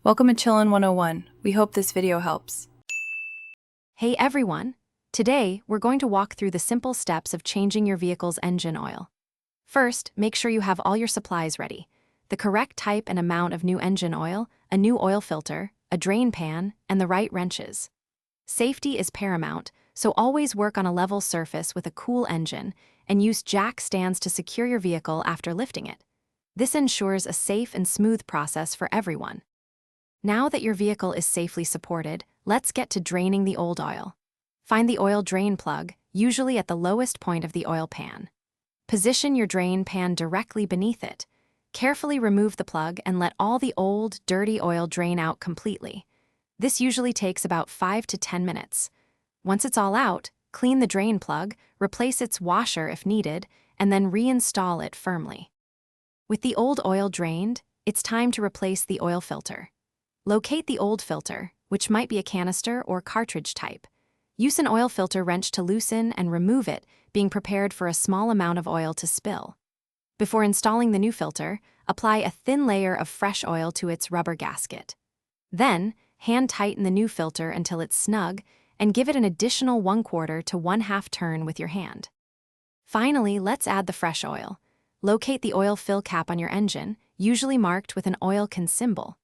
Welcome to Chillin' 101. We hope this video helps. Hey everyone! Today, we're going to walk through the simple steps of changing your vehicle's engine oil. First, make sure you have all your supplies ready. The correct type and amount of new engine oil, a new oil filter, a drain pan, and the right wrenches. Safety is paramount, so always work on a level surface with a cool engine and use jack stands to secure your vehicle after lifting it. This ensures a safe and smooth process for everyone. Now that your vehicle is safely supported, let's get to draining the old oil. Find the oil drain plug, usually at the lowest point of the oil pan. Position your drain pan directly beneath it. Carefully remove the plug and let all the old, dirty oil drain out completely. This usually takes about 5 to 10 minutes. Once it's all out, clean the drain plug, replace its washer if needed, and then reinstall it firmly. With the old oil drained, it's time to replace the oil filter. Locate the old filter, which might be a canister or cartridge type. Use an oil filter wrench to loosen and remove it, being prepared for a small amount of oil to spill. Before installing the new filter, apply a thin layer of fresh oil to its rubber gasket. Then, hand tighten the new filter until it's snug and give it an additional 1/4 to 1/2 turn with your hand. Finally, let's add the fresh oil. Locate the oil fill cap on your engine, usually marked with an oil can symbol.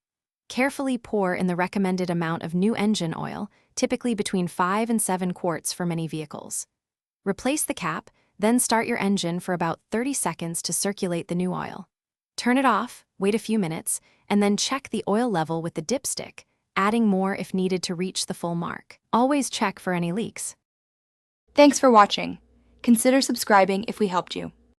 Carefully pour in the recommended amount of new engine oil, typically between 5 and 7 quarts for many vehicles. Replace the cap, then start your engine for about 30 seconds to circulate the new oil. Turn it off, wait a few minutes, and then check the oil level with the dipstick, adding more if needed to reach the full mark. Always check for any leaks. Thanks for watching. Consider subscribing if we helped you.